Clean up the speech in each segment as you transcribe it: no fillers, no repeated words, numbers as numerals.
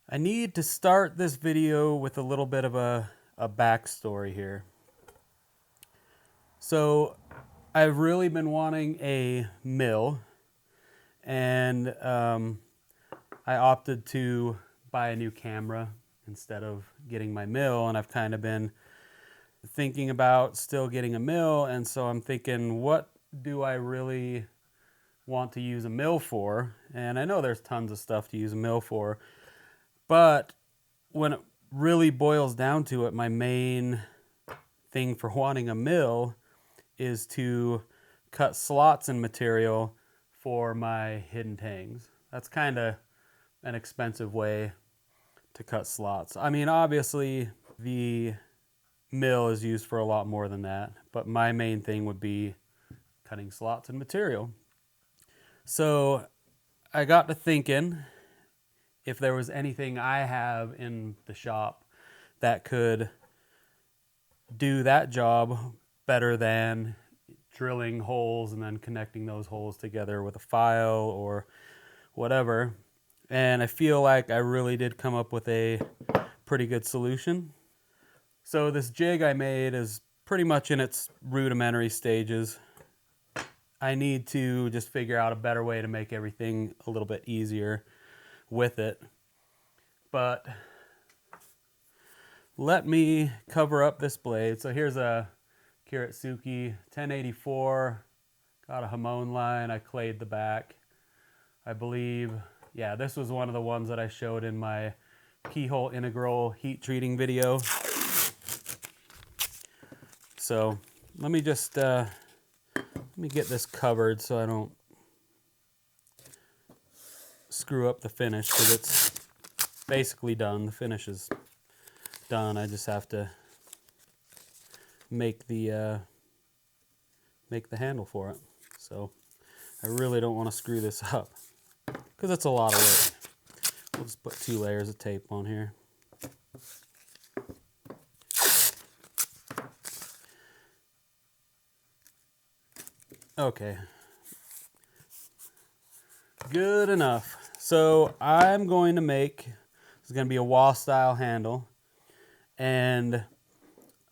I need to start this video with a little bit of a backstory here. So I've really been wanting a mill, and I opted to buy a new camera instead of getting my mill, and I've kind of been thinking about still getting a mill, and so I'm thinking, what do I really want to use a mill for? And I know there's tons of stuff to use a mill for, but when it really boils down to it, my main thing for wanting a mill is to cut slots in material for my hidden tangs. That's kind of an expensive way to cut slots. I mean, obviously the mill is used for a lot more than that, but my main thing would be cutting slots in material. So I got to thinking if there was anything I have in the shop that could do that job better than drilling holes and then connecting those holes together with a file or whatever. And I feel like I really did come up with a pretty good solution. So this jig I made is pretty much in its rudimentary stages. I need to just figure out a better way to make everything a little bit easier with it. But let me cover up this blade. So here's a Kiritsuki 1084. Got a Hamon line. I clayed the back. I believe, yeah, this was one of the ones that I showed in my keyhole integral heat treating video. So let me just let me get this covered so I don't screw up the finish, because it's basically done. The finish is done. I just have to make the handle for it. So I really don't want to screw this up because it's a lot of work. We'll just put 2 layers of tape on here. Okay. Good enough. So I'm going to make, this is going to be a wall style handle, and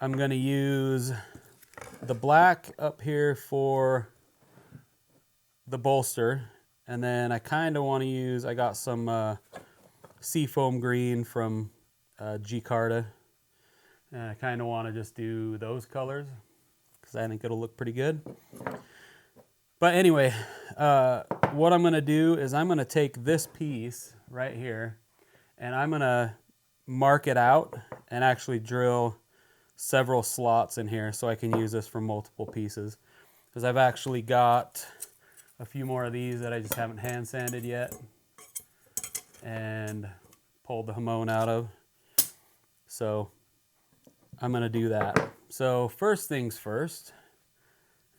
I'm going to use the black up here for the bolster, and then I kind of want to use, I got some seafoam green from Gicarta, and I kind of want to just do those colors because I think it'll look pretty good. But anyway, what I'm going to do is I'm going to take this piece right here and I'm going to mark it out and actually drill several slots in here so I can use this for multiple pieces. Because I've actually got a few more of these that I just haven't hand sanded yet and pulled the Hamon out of. So I'm going to do that. So first things first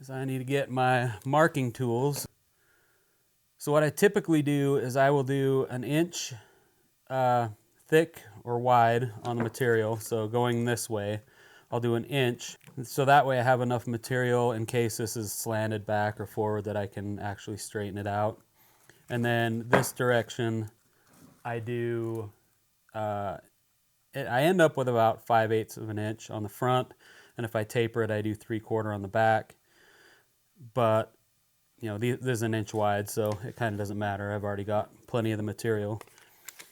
is I need to get my marking tools. So what I typically do is I will do an inch thick or wide on the material. So going this way, I'll do an inch. So that way I have enough material in case this is slanted back or forward that I can actually straighten it out. And then this direction, I do, I end up with about 5/8 of an inch on the front. And if I taper it, I do 3/4 on the back. But, you know, this is an inch wide, so it kind of doesn't matter. I've already got plenty of the material.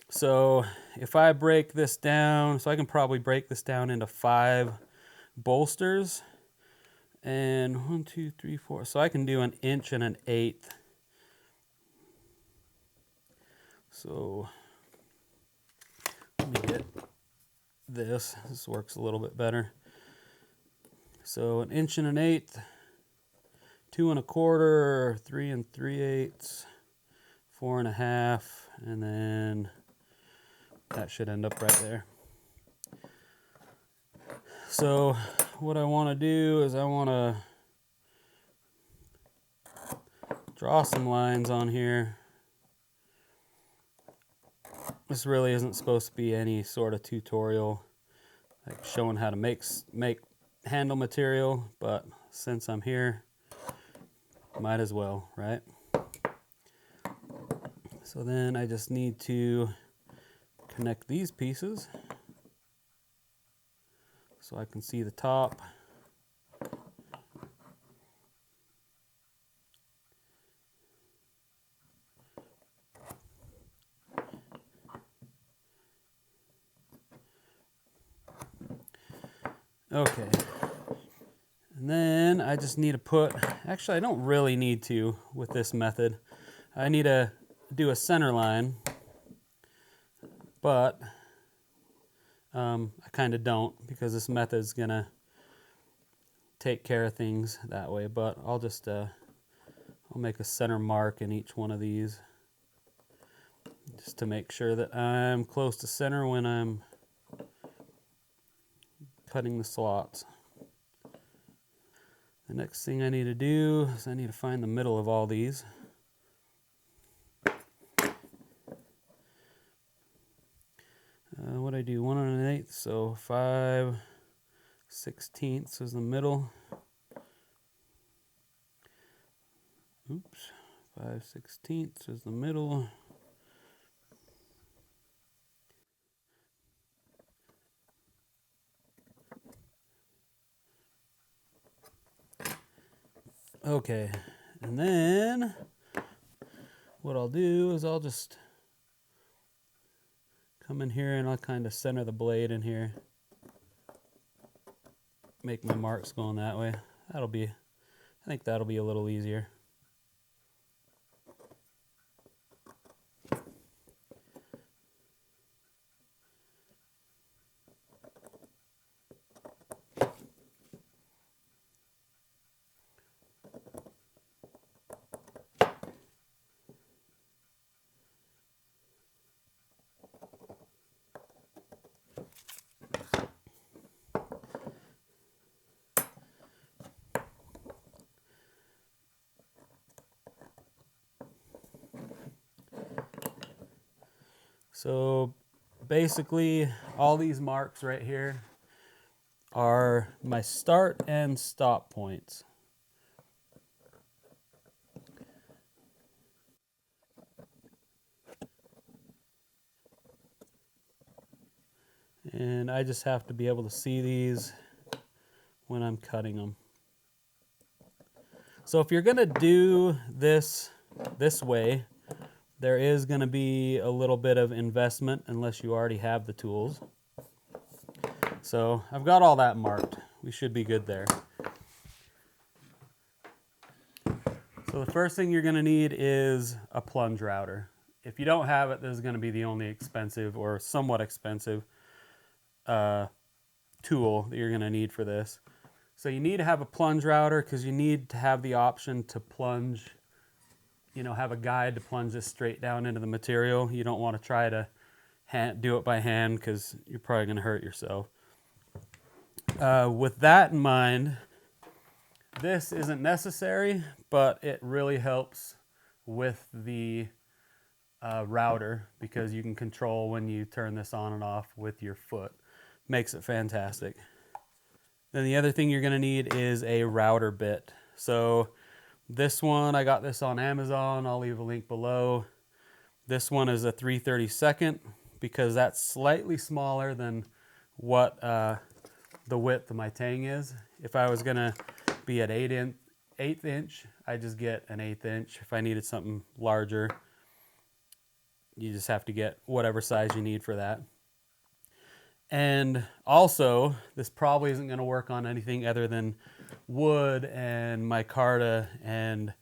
So if I break this down, so I can probably break this down into 5 bolsters. And 1, 2, 3, 4. So I can do an inch and an 1/8. So let me get this. This works a little bit better. So an inch and an 1/8. 2 1/4, 3 3/8, 4 1/2, and then that should end up right there. So what I want to do is I want to draw some lines on here. This really isn't supposed to be any sort of tutorial, like showing how to make handle material, but since I'm here, might as well, right? So then I just need to connect these pieces so I can see the top. Okay, and then I just need to put, actually I don't really need to with this method. I need to do a center line, but I kind of don't, because this method is gonna take care of things that way. But I'll just I'll make a center mark in each one of these just to make sure that I'm close to center when I'm cutting the slots. The next thing I need to do is I need to find the middle of all these. What I do, 1 1/8, so 5/16 is the middle. Oops, 5/16 is the middle. Okay, and then what I'll do is I'll just come in here and I'll kind of center the blade in here. Make my marks going that way. I think that'll be a little easier. So basically all these marks right here are my start and stop points. And I just have to be able to see these when I'm cutting them. So if you're gonna do this way, there is going to be a little bit of investment unless you already have the tools. So I've got all that marked. We should be good there. So the first thing you're going to need is a plunge router. If you don't have it, this is going to be the only expensive or somewhat expensive tool that you're going to need for this. So you need to have a plunge router because you need to have the option to plunge, have a guide to plunge this straight down into the material. You don't want to try to do it by hand because you're probably going to hurt yourself. With that in mind, this isn't necessary, but it really helps with the router because you can control when you turn this on and off with your foot. Makes it fantastic. Then the other thing you're going to need is a router bit. So this one, I got this on Amazon. I'll leave a link below. This one is a 3/32 because that's slightly smaller than what the width of my Tang is. If I was going to be at 1/8 inch, I just get an 1/8 inch. If I needed something larger, you just have to get whatever size you need for that. And also, this probably isn't going to work on anything other than wood and micarta, and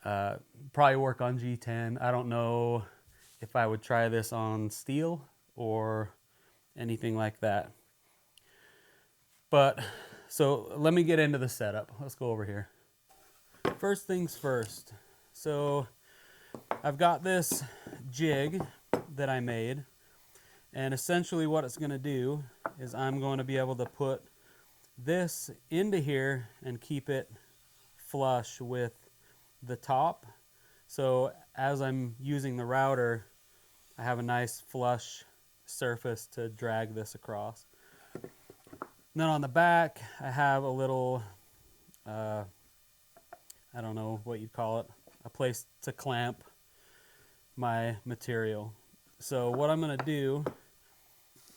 probably work on G10. I don't know if I would try this on steel or anything like that. But so let me get into the setup. Let's go over here. First things first. So I've got this jig that I made, and essentially what it's going to do is I'm going to be able to put this into here and keep it flush with the top. So as I'm using the router, I have a nice flush surface to drag this across. And then on the back, I have a little, I don't know what you'd call it, a place to clamp my material. So what I'm going to do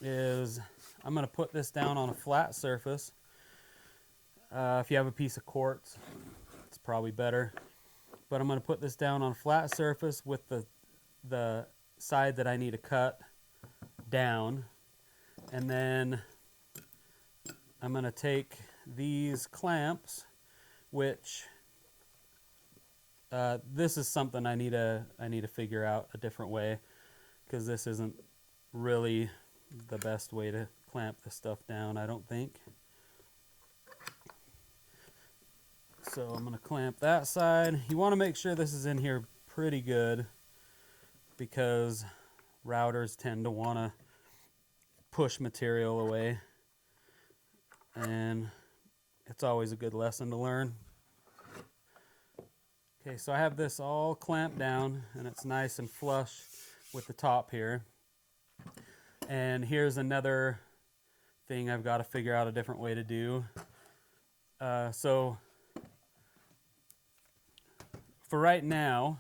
is I'm going to put this down on a flat surface. If you have a piece of quartz, it's probably better. But I'm going to put this down on a flat surface with the side that I need to cut down. And then I'm going to take these clamps, which this is something I need to figure out a different way, because this isn't really the best way to clamp this stuff down, I don't think. So I'm going to clamp that side. You want to make sure this is in here pretty good, because routers tend to want to push material away, and it's always a good lesson to learn. Okay, so I have this all clamped down, and it's nice and flush with the top here. And here's another thing I've got to figure out a different way to do. So for right now,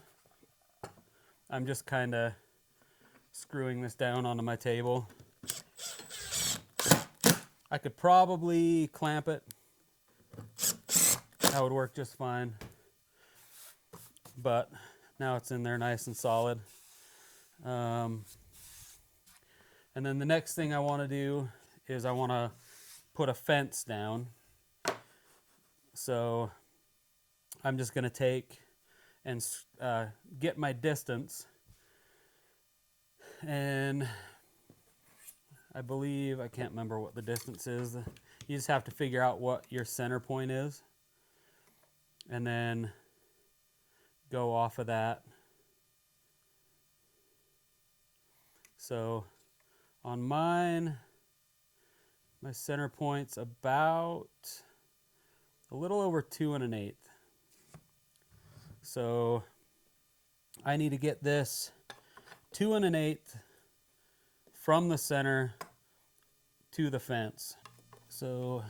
I'm just kind of screwing this down onto my table. I could probably clamp it. That would work just fine. But now it's in there nice and solid. And then the next thing I want to do is I want to put a fence down. So I'm just going to take and get my distance. And I believe, I can't remember what the distance is. You just have to figure out what your center point is, and then go off of that. So on mine, my center point's about a little over 2 1/8. So I need to get this 2 1/8 from the center to the fence. So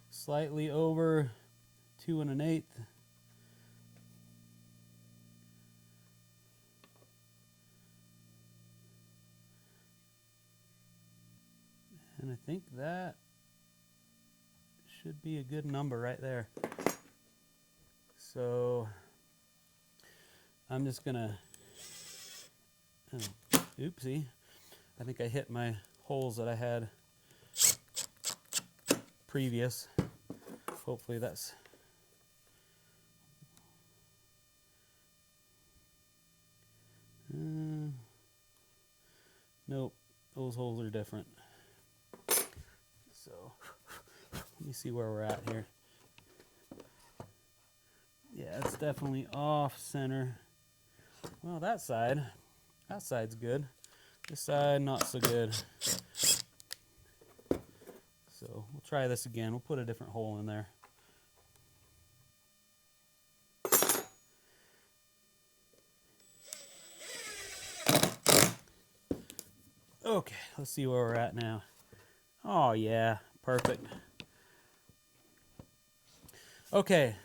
slightly over 2 1/8. And I think that should be a good number right there. So I'm just gonna, oopsie, I think I hit my holes that I had previous. Hopefully that's, nope, those holes are different. So let me see where we're at here. Yeah, it's definitely off center. Well, that side's good. This side, not so good. So we'll try this again. We'll put a different hole in there. Okay, let's see where we're at now. Oh yeah, perfect. Okay,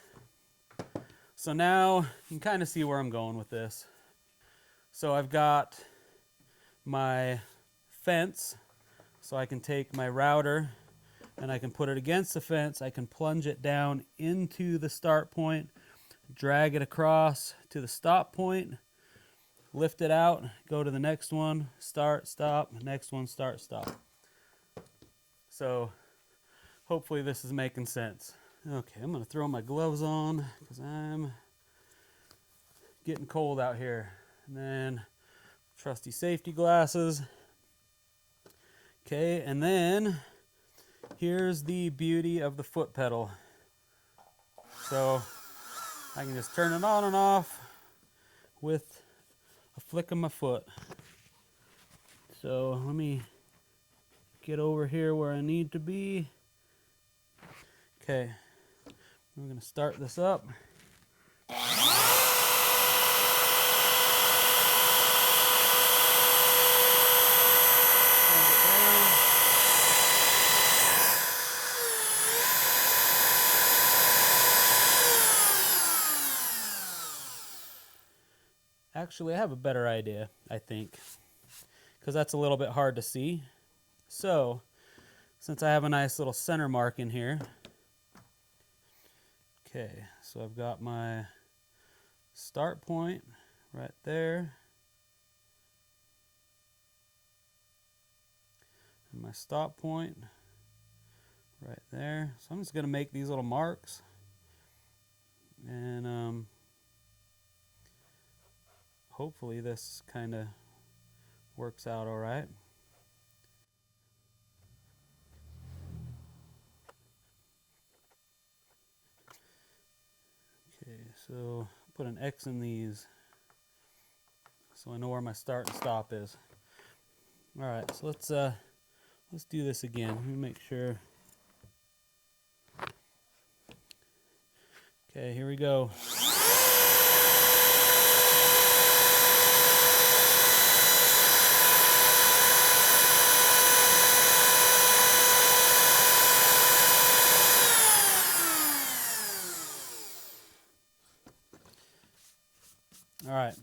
so now you can kind of see where I'm going with this. So I've got my fence, so I can take my router and I can put it against the fence. I can plunge it down into the start point, drag it across to the stop point, lift it out, go to the next one, start, stop, next one, start, stop. So hopefully this is making sense. Okay, I'm gonna throw my gloves on because I'm getting cold out here. And then trusty safety glasses. Okay, and then here's the beauty of the foot pedal. So I can just turn it on and off with a flick of my foot. So let me get over here where I need to be. Okay, we're gonna start this up. Actually, I have a better idea, I think, because that's a little bit hard to see. So, since I have a nice little center mark in here, okay, so I've got my start point right there, and my stop point right there. So I'm just going to make these little marks, and hopefully this kind of works out all right. Okay, so put an X in these so I know where my start and stop is. All right, so let's do this again. Let me make sure. Okay, here we go. All right,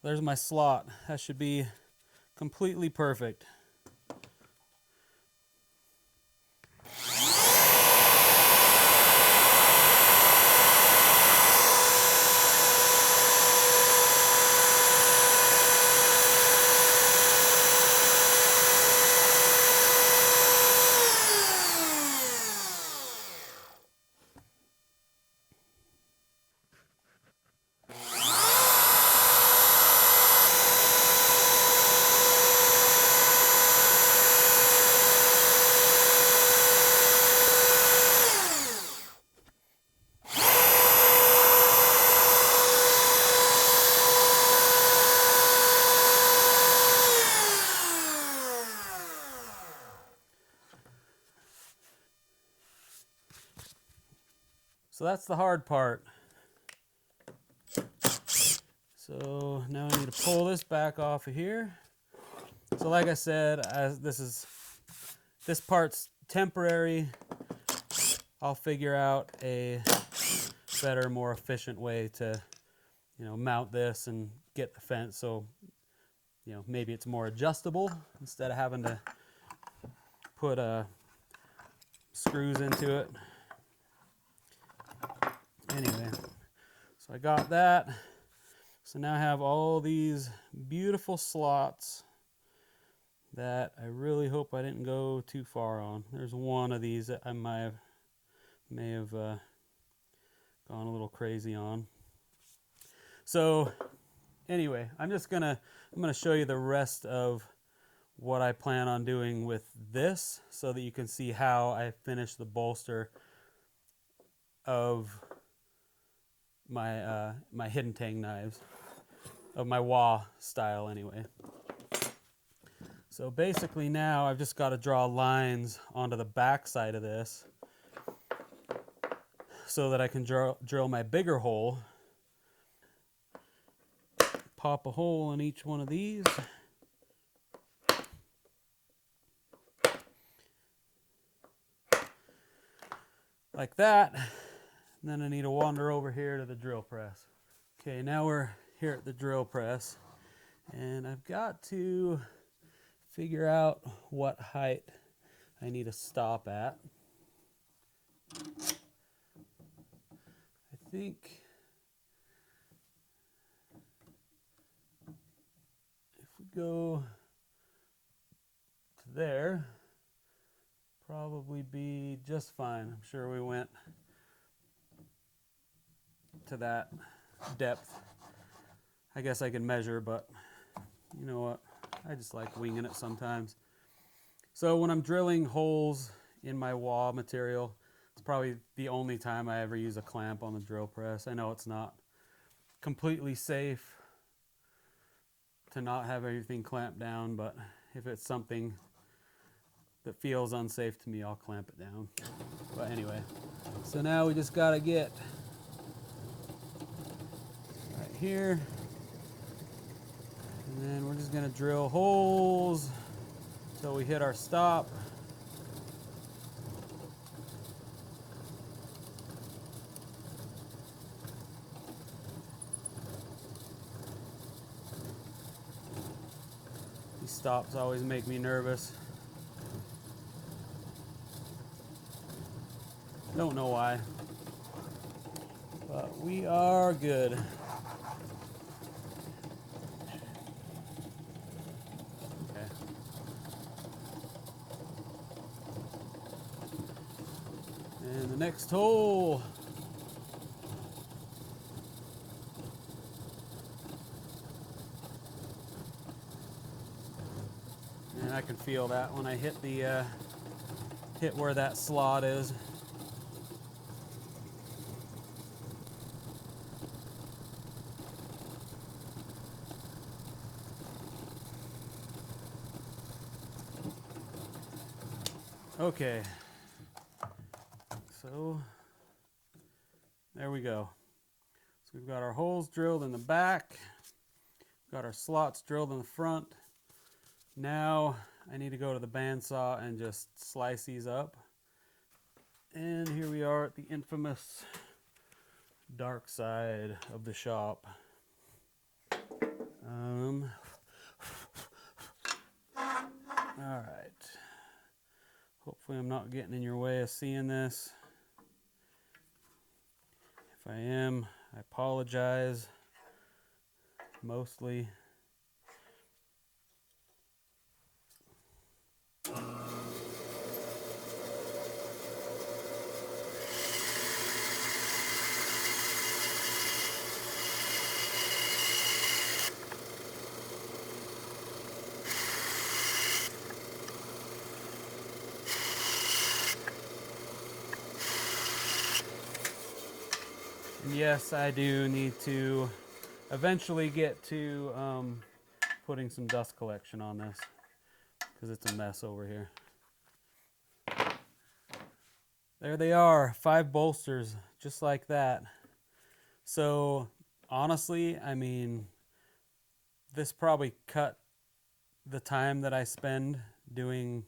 there's my slot. That should be completely perfect. So that's the hard part. So now I need to pull this back off of here. So like I said, this part's temporary. I'll figure out a better, more efficient way to, mount this and get the fence. So, maybe it's more adjustable instead of having to put screws into it. Anyway, so I got that. So now I have all these beautiful slots that I really hope I didn't go too far on. There's one of these that I may have gone a little crazy on. So anyway, I'm gonna show you the rest of what I plan on doing with this so that you can see how I finish the bolster of my my hidden Tang knives, of my wah style anyway. So basically now I've just got to draw lines onto the back side of this so that I can drill my bigger hole. Pop a hole in each one of these. Like that. And then I need to wander over here to the drill press. Okay, now we're here at the drill press, and I've got to figure out what height I need to stop at. I think if we go to there, probably be just fine. I'm sure we went to that depth. I guess I can measure, but you know what? I just like winging it sometimes. So when I'm drilling holes in my wall material, it's probably the only time I ever use a clamp on the drill press. I know it's not completely safe to not have everything clamped down, but if it's something that feels unsafe to me, I'll clamp it down. But anyway, so now we just gotta get right here, and then we're just gonna drill holes until we hit our stop. These stops always make me nervous. Don't know why. But we are good. Okay. And the next hole. And I can feel that when I hit the hit where that slot is. Okay, so there we go. So we've got our holes drilled in the back, got our slots drilled in the front. Now I need to go to the bandsaw and just slice these up. And here we are at the infamous dark side of the shop. All right. Hopefully I'm not getting in your way of seeing this. If I am, I apologize. Mostly. And yes, I do need to eventually get to putting some dust collection on this because it's a mess over here. There they are, 5 bolsters, just like that. So honestly, I mean, this probably cut the time that I spend doing,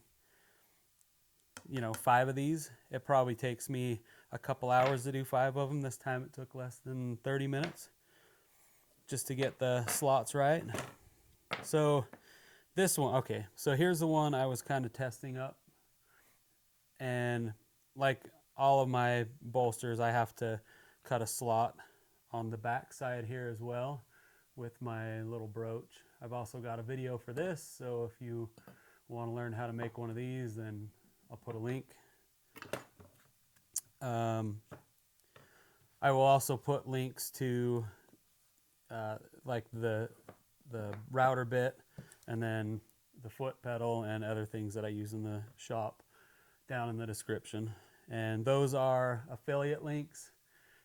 you know, 5 of these. It probably takes me a couple hours to do 5 of them. This time it took less than 30 minutes just to get the slots right. So this one, okay, so here's the one I was kind of testing up. And like all of my bolsters, I have to cut a slot on the back side here as well with my little brooch. I've also got a video for this, so if you want to learn how to make one of these, then I'll put a link. I will also put links to like the router bit and then the foot pedal and other things that I use in the shop down in the description. And those are affiliate links.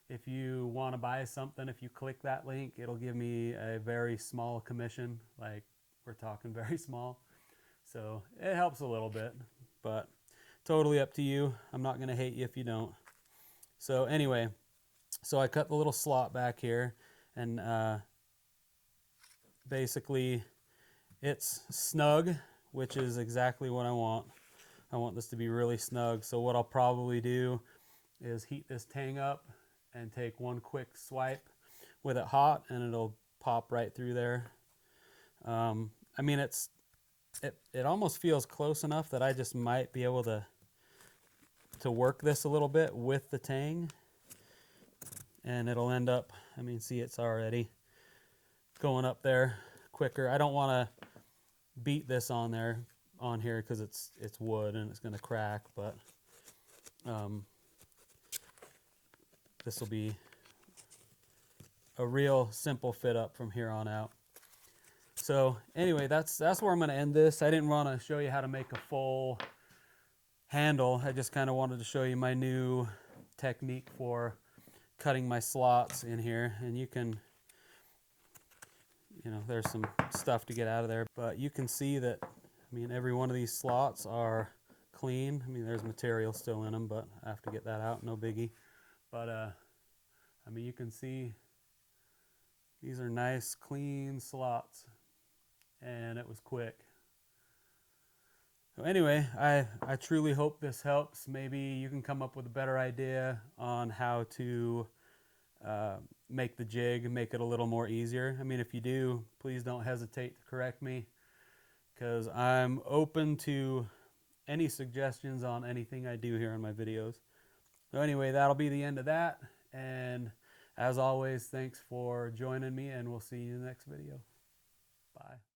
If you want to buy something, if you click that link, it'll give me a very small commission. Like, we're talking very small. So it helps a little bit, but totally up to you. I'm not going to hate you if you don't. So anyway, so I cut the little slot back here, and basically it's snug, which is exactly what I want. I want this to be really snug. So what I'll probably do is heat this Tang up and take one quick swipe with it hot, and it'll pop right through there. I mean, it almost feels close enough that I just might be able to work this a little bit with the Tang, and it'll end up, I mean, see, it's already going up there quicker. I don't want to beat this on here because it's wood and it's going to crack, but this will be a real simple fit up from here on out. So anyway, that's where I'm going to end this. I didn't want to show you how to make a full handle. I just kind of wanted to show you my new technique for cutting my slots in here. And you can, you know, there's some stuff to get out of there, but you can see that, I mean, every one of these slots are clean. I mean, there's material still in them, but I have to get that out, no biggie. But I mean, you can see these are nice, clean slots, and it was quick. So anyway, I truly hope this helps. Maybe you can come up with a better idea on how to make the jig, make it a little more easier. I mean, if you do, please don't hesitate to correct me, because I'm open to any suggestions on anything I do here in my videos. So anyway, that'll be the end of that. And as always, thanks for joining me, and we'll see you in the next video. Bye.